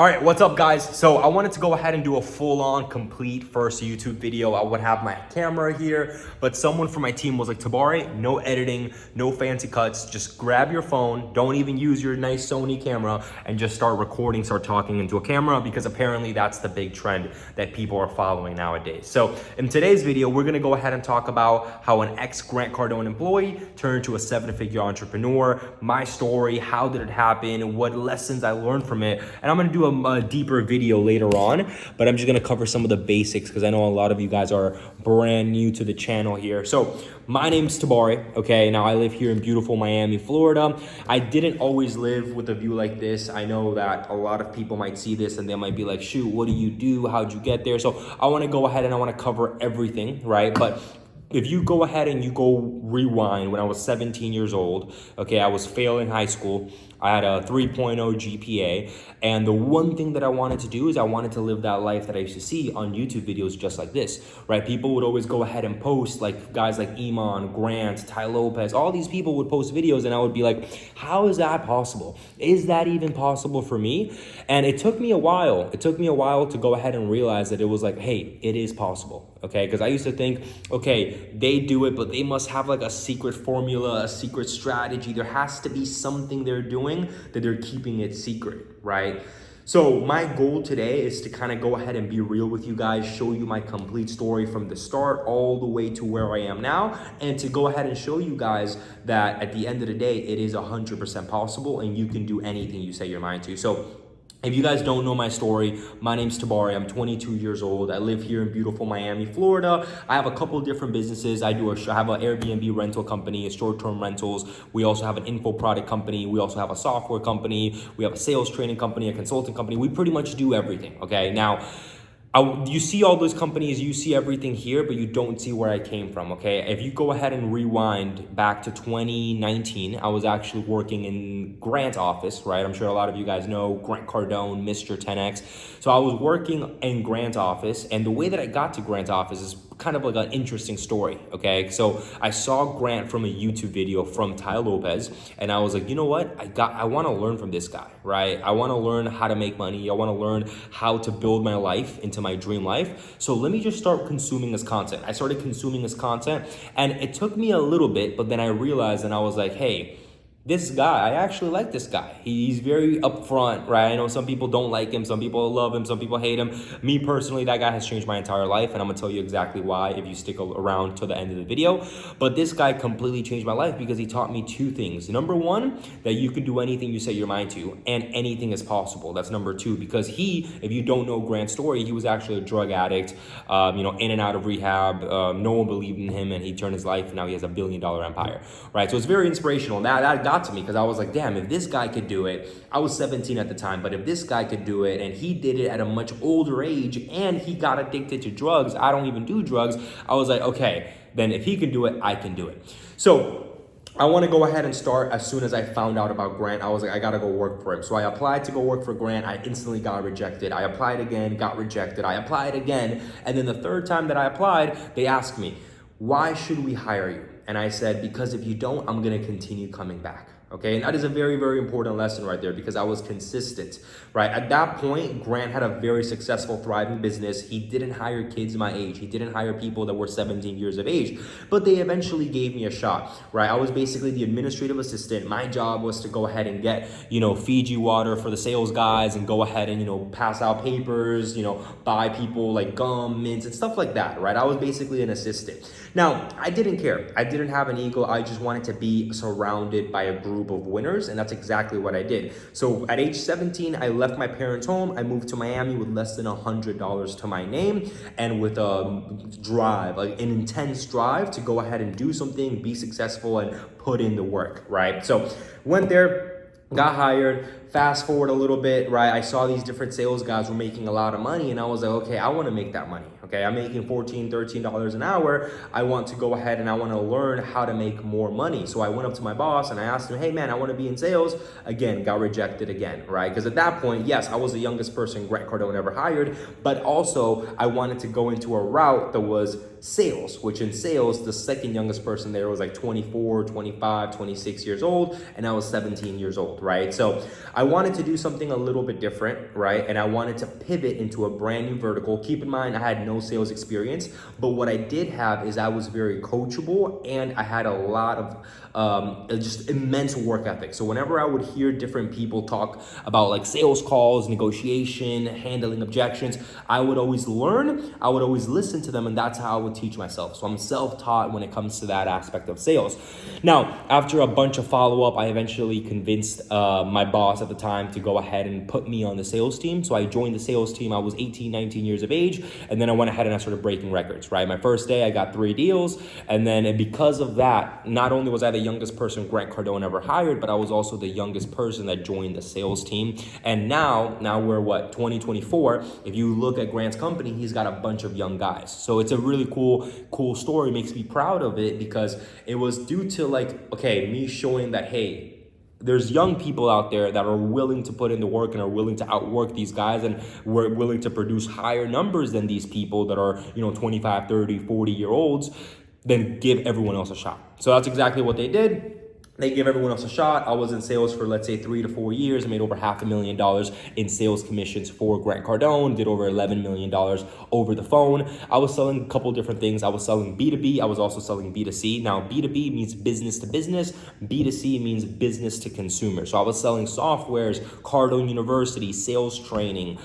All right, what's up guys? So I wanted to go ahead and do a full-on complete first YouTube video. I would have my camera here, but someone from my team was like, Tabare, no editing, no fancy cuts, just grab your phone, don't even use your nice Sony camera and just start recording, start talking into a camera, because apparently that's the big trend that people are following nowadays. So in today's video, we're gonna go ahead and talk about how an ex-Grant Cardone employee turned into a 7-figure entrepreneur, my story, how did it happen, what lessons I learned from it, and I'm gonna do a deeper video later on, but I'm just gonna cover some of the basics because I know a lot of you guys are brand new to the channel here. So my name's Tabare, okay? Now I live here in beautiful Miami, Florida. I didn't always live with a view like this. I know that a lot of people might see this and they might be like, shoot, what do you do? How'd you get there? So I wanna go ahead and I wanna cover everything, right? But if you go ahead and you go rewind when I was 17 years old, okay, I was failing high school. I had a 3.0 GPA. And the one thing that I wanted to do is I wanted to live that life that I used to see on YouTube videos just like this, right? People would always go ahead and post, like guys like Iman, Grant, Ty Lopez, all these people would post videos and I would be like, how is that possible? Is that even possible for me? And it took me a while. It took me a while to go ahead and realize that it was like, hey, it is possible, okay? Because I used to think, okay, they do it, but they must have like a secret formula, a secret strategy. There has to be something they're doing that they're keeping it secret, right? So my goal today is to kind of go ahead and be real with you guys, show you my complete story from the start all the way to where I am now, and to go ahead and show you guys that at the end of the day, it is 100% possible and you can do anything you set your mind to. So if you guys don't know my story, my name's Tabare. I'm 22 years old. I live here in beautiful Miami, Florida. I have a couple of different businesses. I have an Airbnb rental company, a short-term rentals. We also have an info product company. We also have a software company. We have a sales training company, a consulting company. We pretty much do everything, okay? Now, you see all those companies, you see everything here, but you don't see where I came from, okay? If you go ahead and rewind back to 2019, I was actually working in Grant's office, right? I'm sure a lot of you guys know Grant Cardone, Mr. 10X. So I was working in Grant's office, and the way that I got to Grant's office is kind of like an interesting story, okay? So I saw Grant from a YouTube video from Ty Lopez, and I was like, you know what? I wanna learn from this guy, right? I wanna learn how to make money. I wanna learn how to build my life into my dream life. So let me just start consuming his content. I started consuming his content, and it took me a little bit, but then I realized and I was like, hey, this guy, I actually like this guy. He's very upfront, right? I know some people don't like him, some people love him, some people hate him. Me personally, that guy has changed my entire life, and I'm gonna tell you exactly why if you stick around to the end of the video. But this guy completely changed my life because he taught me two things. Number one, that you can do anything you set your mind to, and anything is possible. That's number two, because if you don't know Grant's story, he was actually a drug addict, in and out of rehab. No one believed in him, and he turned his life, and now he has $1 billion empire, right? So it's very inspirational. That got to me because I was like, damn, if this guy could do it, I was 17 at the time, but if this guy could do it and he did it at a much older age and he got addicted to drugs, I don't even do drugs. I was like, okay, then if he can do it, I can do it. So I want to go ahead and start as soon as I found out about Grant. I was like, I got to go work for him. So I applied to go work for Grant. I instantly got rejected. I applied again, got rejected. I applied again. And then the third time that I applied, they asked me, why should we hire you? And I said, because if you don't, I'm going to continue coming back. Okay, and that is a very, very important lesson right there because I was consistent, right? At that point, Grant had a very successful, thriving business. He didn't hire kids my age. He didn't hire people that were 17 years of age, but they eventually gave me a shot, right? I was basically the administrative assistant. My job was to go ahead and get, Fiji water for the sales guys and go ahead and, pass out papers, buy people like gum, mints, and stuff like that, right? I was basically an assistant. Now, I didn't care. I didn't have an ego. I just wanted to be surrounded by a group of winners, and that's exactly what I did. So at age 17, I left my parents' home. I moved to Miami with less than $100 to my name and with a drive, like an intense drive to go ahead and do something, be successful, and put in the work, right? So went there, got hired. Fast forward a little bit, right? I saw these different sales guys were making a lot of money, and I was like, okay, I want to make that money. Okay, I'm making $14, $13 an hour. I want to go ahead and I want to learn how to make more money. So I went up to my boss and I asked him, hey man, I want to be in sales. Again, got rejected again, right? Because at that point, yes, I was the youngest person Grant Cardone ever hired, but also I wanted to go into a route that was sales, which in sales, the second youngest person there was like 24, 25, 26 years old, and I was 17 years old, right? So I wanted to do something a little bit different, right? And I wanted to pivot into a brand new vertical. Keep in mind, I had no sales experience, but what I did have is I was very coachable and I had a lot of just immense work ethic. So whenever I would hear different people talk about like sales calls, negotiation, handling objections, I would always learn, I would always listen to them, and that's how I would teach myself. So I'm self-taught when it comes to that aspect of sales. Now, after a bunch of follow-up, I eventually convinced my boss at the time to go ahead and put me on the sales team. So I joined the sales team. I was 18, 19 years of age, and then I went ahead and I started breaking records, right? My first day, I got 3 deals, and then because of that, not only was I the youngest person Grant Cardone ever hired, but I was also the youngest person that joined the sales team. And now we're 2024. If you look at Grant's company, he's got a bunch of young guys. So it's a really cool story. It makes me proud of it because it was due to me showing that, hey, there's young people out there that are willing to put in the work and are willing to outwork these guys, and we're willing to produce higher numbers than these people that are, 25, 30, 40-year-olds, then give everyone else a shot. So that's exactly what they did. They gave everyone else a shot. I was in sales for, let's say, 3 to 4 years. I made over $500,000 in sales commissions for Grant Cardone, did over $11 million over the phone. I was selling a couple different things. I was selling B2B. I was also selling B2C. Now, B2B means business to business. B2C means business to consumer. So I was selling softwares, Cardone University, sales training,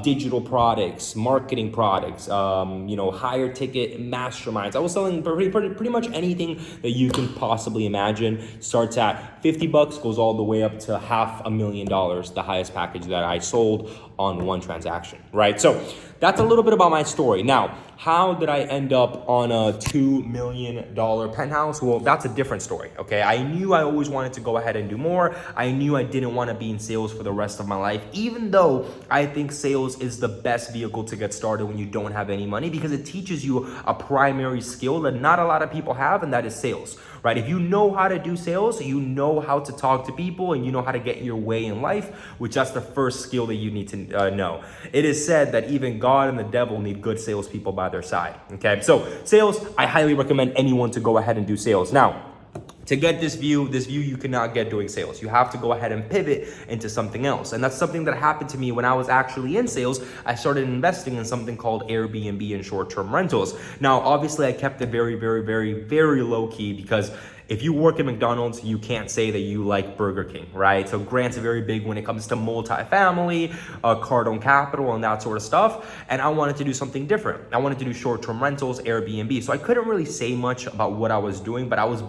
digital products, marketing products, higher ticket masterminds. I was selling pretty much anything that you can possibly imagine. Starts at $50, goes all the way up to $500,000, the highest package that I sold on one transaction, right? So that's a little bit about my story. Now, how did I end up on a $2 million penthouse? Well, that's a different story, okay? I knew I always wanted to go ahead and do more. I knew I didn't want to be in sales for the rest of my life, even though I think sales is the best vehicle to get started when you don't have any money, because it teaches you a primary skill that not a lot of people have, and that is sales, right? If you know how to do sales, you know how to talk to people, and you know how to get your way in life, which that's the first skill that you need to know. It is said that even God and the devil need good salespeople by their side, okay? So sales, I highly recommend anyone to go ahead and do sales. Now, to get this view you cannot get doing sales. You have to go ahead and pivot into something else. And that's something that happened to me when I was actually in sales. I started investing in something called Airbnb and short-term rentals. Now, obviously, I kept it very, very, very, very low key, because if you work at McDonald's, you can't say that you like Burger King, right? So Grant's very big when it comes to multifamily, Cardone Capital, and that sort of stuff. And I wanted to do something different. I wanted to do short-term rentals, Airbnb. So I couldn't really say much about what I was doing, but I was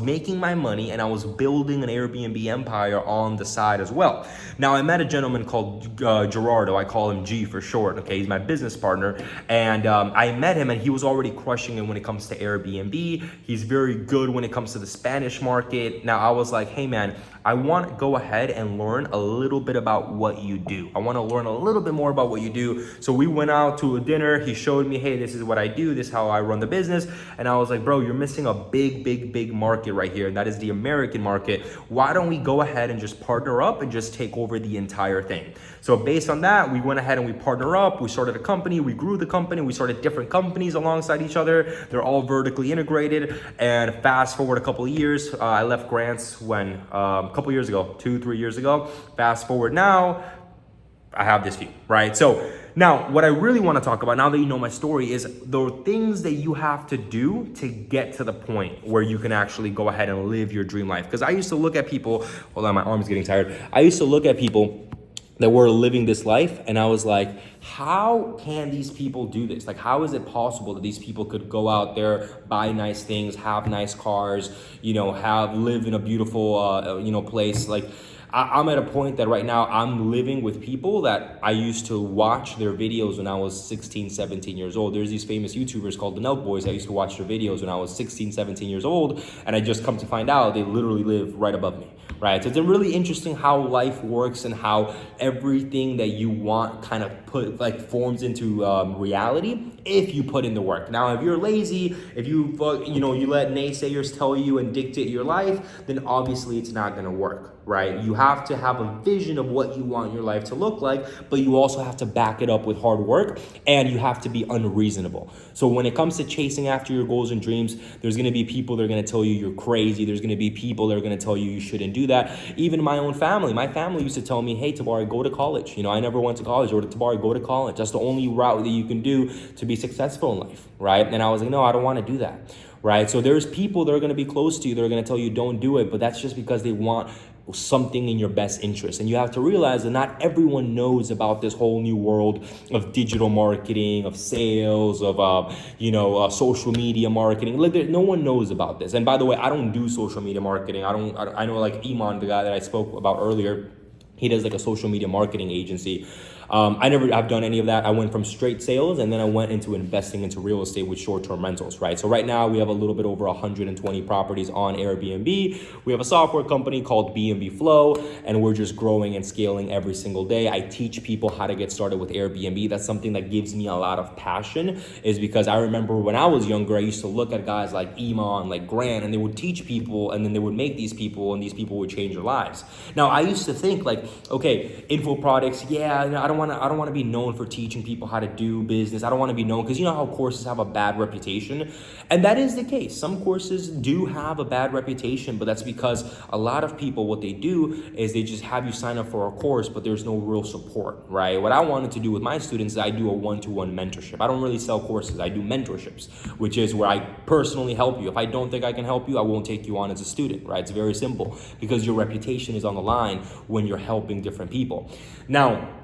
making my money, and I was building an Airbnb empire on the side as well. Now, I met a gentleman called Gerardo. I call him G for short, okay? He's my business partner. And I met him, and he was already crushing it when it comes to Airbnb. He's very good when it comes to the Spanish market. Now, I was like, hey man, I want to go ahead and learn a little bit about what you do. I want to learn a little bit more about what you do. So we went out to a dinner. He showed me, hey, this is what I do. This is how I run the business. And I was like, bro, you're missing a big market right here. And that is the American market. Why don't we go ahead and just partner up and just take over the entire thing? So based on that, we went ahead and we partner up. We started a company. We grew the company. We started different companies alongside each other. They're all vertically integrated. And fast forward a couple of years, I left Grant's when a couple years ago, 2-3 years ago. Fast forward now, I have this view, right? So now what I really want to talk about, now that you know my story, is the things that you have to do to get to the point where you can actually go ahead and live your dream life. Because I used to look at people, hold on, my arm's getting tired. I used to look at people that were living this life, and I was like, how can these people do this? Like, how is it possible that these people could go out there, buy nice things, have nice cars, live in a beautiful, place? Like, I'm at a point that right now I'm living with people that I used to watch their videos when I was 16, 17 years old. There's these famous YouTubers called the Nelk Boys. I used to watch their videos when I was 16, 17 years old, and I just come to find out they literally live right above me. Right, so it's really interesting how life works and how everything that you want kind of forms into reality if you put in the work. Now, if you're lazy, if you let naysayers tell you and dictate your life, then obviously it's not gonna work, right? You have to have a vision of what you want your life to look like, but you also have to back it up with hard work, and you have to be unreasonable. So when it comes to chasing after your goals and dreams, there's gonna be people that are gonna tell you you're crazy. There's gonna be people that are gonna tell you you shouldn't do that. Even my own family. My family used to tell me, hey, Tabare, go to college. I never went to college. Or Tabare, go to college. That's the only route that you can do to be successful in life, right? And I was like, no, I don't want to do that, right? So there's people that are going to be close to you that are going to tell you don't do it, but that's just because they want something in your best interest. And you have to realize that not everyone knows about this whole new world of digital marketing, of sales, of social media marketing. No one knows about this. And by the way, I don't do social media marketing. I know like Iman, the guy that I spoke about earlier, he does like a social media marketing agency. I've done any of that. I went from straight sales, and then I went into investing into real estate with short-term rentals, right? So right now we have a little bit over 120 properties on Airbnb. We have a software company called B&B Flow, and we're just growing and scaling every single day. I teach people how to get started with Airbnb. That's something that gives me a lot of passion, is because I remember when I was younger, I used to look at guys like Iman, like Grant, and they would teach people, and then they would make these people, and these people would change their lives. Now, I used to think like, okay, info products, yeah, I don't want to be known for teaching people how to do business. I don't want to be known, because you know how courses have a bad reputation, and that is the case. Some courses do have a bad reputation, but that's because a lot of people, what they do is they just have you sign up for a course, but there's no real support, right? What I wanted to do with my students is I do a one-to-one mentorship. I don't really sell courses. I do mentorships, which is where I personally help you. If I don't think I can help you, I won't take you on as a student, right? It's very simple, because your reputation is on the line when you're helping different people. Now,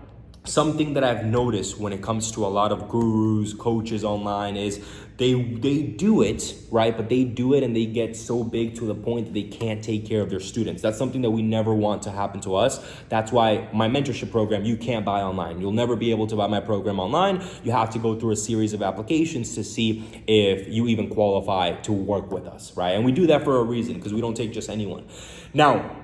something that I've noticed when it comes to a lot of gurus, coaches online is they do it, right? But they do it and they get so big to the point that they can't take care of their students. That's something that we never want to happen to us. That's why my mentorship program, you can't buy online. You'll never be able to buy my program online. You have to go through a series of applications to see if you even qualify to work with us, right? And we do that for a reason, because we don't take just anyone. Now,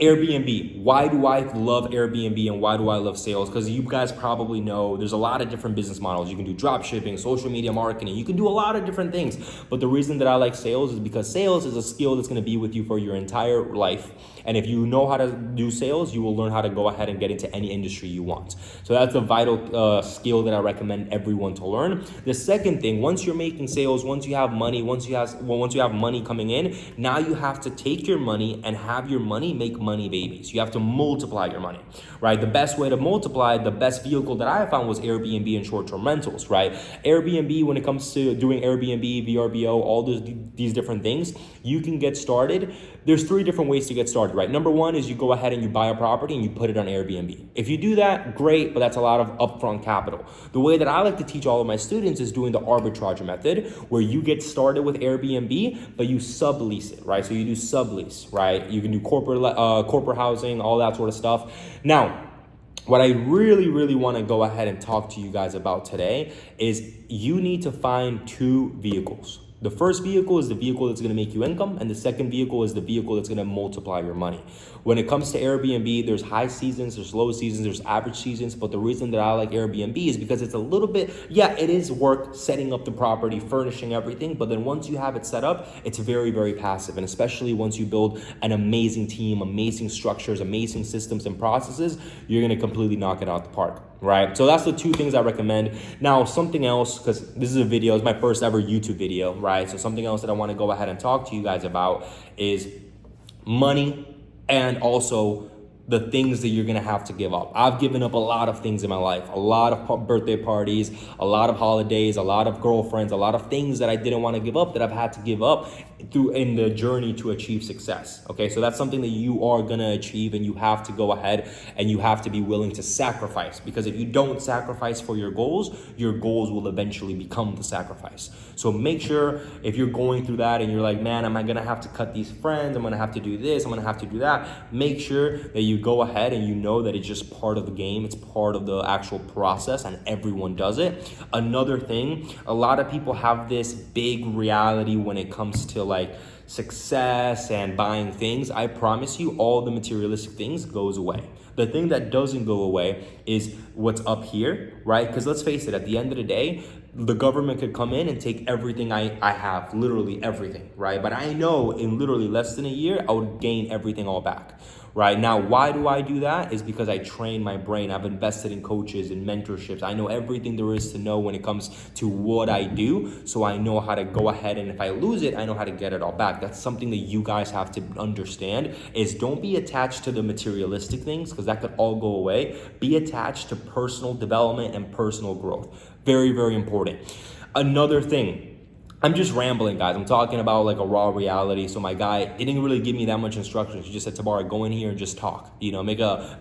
Airbnb. Why do I love Airbnb and why do I love sales? Because you guys probably know there's a lot of different business models. You can do drop shipping, social media marketing. You can do a lot of different things. But the reason that I like sales is because sales is a skill that's going to be with you for your entire life. And if you know how to do sales, you will learn how to go ahead and get into any industry you want. So that's a vital skill that I recommend everyone to learn. The second thing, once you're making sales, once you have money, once you have money coming in, now you have to take your money and have your money make money babies. You have to multiply your money, right? The best way to multiply, the best vehicle that I found was Airbnb and short-term rentals, right? Airbnb, when it comes to doing Airbnb, VRBO, all these different things, you can get started. There's 3 different ways to get started, right? Number 1 is you go ahead and you buy a property and you put it on Airbnb. If you do that, great, but that's a lot of upfront capital. The way that I like to teach all of my students is doing the arbitrage method, where you get started with Airbnb, but you sublease it, right? So you do sublease, right? You can do corporate housing, all that sort of stuff. Now, what I really, really want to go ahead and talk to you guys about today is you need to find 2 vehicles. The first vehicle is the vehicle that's going to make you income, and the second vehicle is the vehicle that's going to multiply your money. When it comes to Airbnb, there's high seasons, there's low seasons, there's average seasons, but the reason that I like Airbnb is because it's a little bit, it is work setting up the property, furnishing everything, but then once you have it set up, it's very, very passive, and especially once you build an amazing team, amazing structures, amazing systems and processes, you're going to completely knock it out the park. Right? So that's the 2 things I recommend. Now, something else, because this is a video, it's my first ever YouTube video, right? So something else that I want to go ahead and talk to you guys about is money, and also the things that you're going to have to give up. I've given up a lot of things in my life, a lot of birthday parties, a lot of holidays, a lot of girlfriends, a lot of things that I didn't want to give up, that I've had to give up in the journey to achieve success. Okay, so that's something that you are going to achieve, and you have to go ahead and you have to be willing to sacrifice, because if you don't sacrifice for your goals will eventually become the sacrifice. So make sure, if you're going through that and you're like, man, am I going to have to cut these friends? I'm going to have to do this. I'm going to have to do that. Make sure that you go ahead and you know that it's just part of the game. It's part of the actual process, and everyone does it. Another thing, a lot of people have this big reality when it comes to like success and buying things. I promise you, all the materialistic things goes away. The thing that doesn't go away is what's up here, right? Because let's face it, at the end of the day, the government could come in and take everything I have, literally everything, right? But I know in literally less than a year, I would gain everything all back. Right now, why do I do that? Is because I train my brain. I've invested in coaches and mentorships. I know everything there is to know when it comes to what I do. So I know how to go ahead, and if I lose it, I know how to get it all back. That's something that you guys have to understand, is don't be attached to the materialistic things, because that could all go away. Be attached to personal development and personal growth. Very, very important. Another thing, I'm just rambling, guys. I'm talking about like a raw reality. So my guy didn't really give me that much instructions. He just said, Tabare, go in here and just talk. You know, make a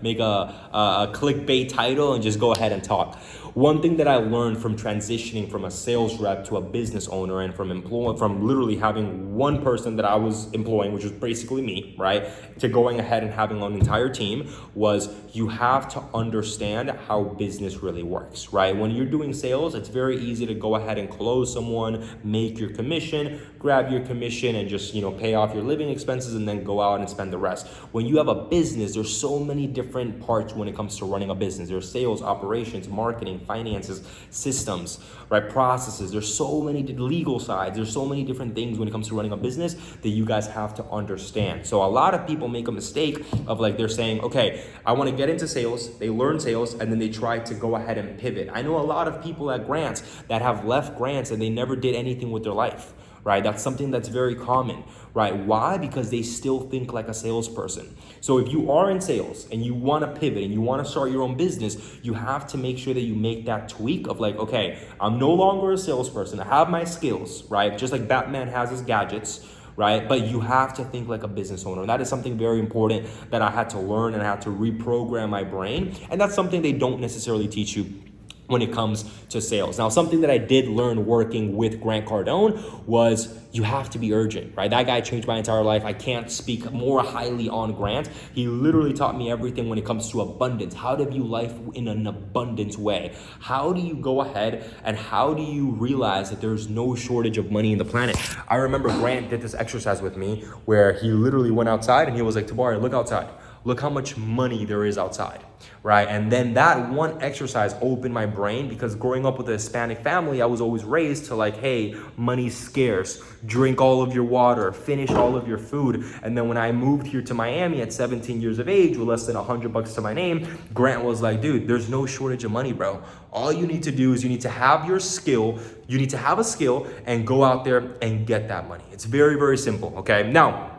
clickbait title and just go ahead and talk. One thing that I learned from transitioning from a sales rep to a business owner, and from literally having one person that I was employing, which was basically me, right, to going ahead and having an entire team, was you have to understand how business really works, right? When you're doing sales, it's very easy to go ahead and close someone, make your commission, grab your commission, and just, pay off your living expenses and then go out and spend the rest. When you have a business, there's so many different parts when it comes to running a business. There's sales, operations, marketing, finances, systems, right? Processes. There's so many legal sides. There's so many different things when it comes to running a business that you guys have to understand. So a lot of people make a mistake of like, they're saying, okay, I want to get into sales. They learn sales and then they try to go ahead and pivot. I know a lot of people at Grants that have left Grants and they never did anything with their life. Right? That's something that's very common, right? Why? Because they still think like a salesperson. So if you are in sales and you want to pivot and you want to start your own business, you have to make sure that you make that tweak of like, okay, I'm no longer a salesperson. I have my skills, right? Just like Batman has his gadgets, right? But you have to think like a business owner. And that is something very important that I had to learn, and I had to reprogram my brain. And that's something they don't necessarily teach you when it comes to sales. Now, something that I did learn working with Grant Cardone was you have to be urgent, right? That guy changed my entire life. I can't speak more highly on Grant. He literally taught me everything when it comes to abundance. How to view life in an abundant way. How do you go ahead and how do you realize that there's no shortage of money in the planet? I remember Grant did this exercise with me where he literally went outside and he was like, Tabare, look outside. Look how much money there is outside, right? And then that one exercise opened my brain, because growing up with a Hispanic family, I was always raised to like, hey, money's scarce. Drink all of your water, finish all of your food. And then when I moved here to Miami at 17 years of age with less than $100 to my name, Grant was like, dude, there's no shortage of money, bro. All you need to do is you need to have your skill. You need to have a skill and go out there and get that money. It's very, very simple, okay? Now,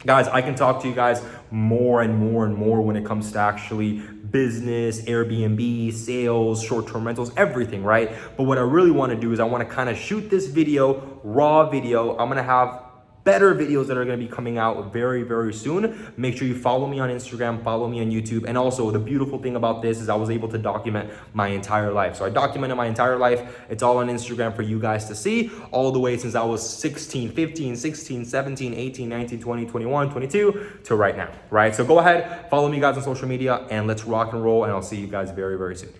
guys, I can talk to you guys more and more and more when it comes to actually business, Airbnb, sales, short-term rentals, everything, right? But what I really want to do is I want to kind of shoot this video, raw video. I'm going to have better videos that are going to be coming out very, very soon. Make sure you follow me on Instagram, follow me on YouTube. And also the beautiful thing about this is I was able to document my entire life. So I documented my entire life. It's all on Instagram for you guys to see, all the way since I was 16, 15, 16, 17, 18, 19, 20, 21, 22 to right now, right? So go ahead, follow me guys on social media, and let's rock and roll. And I'll see you guys very, very soon.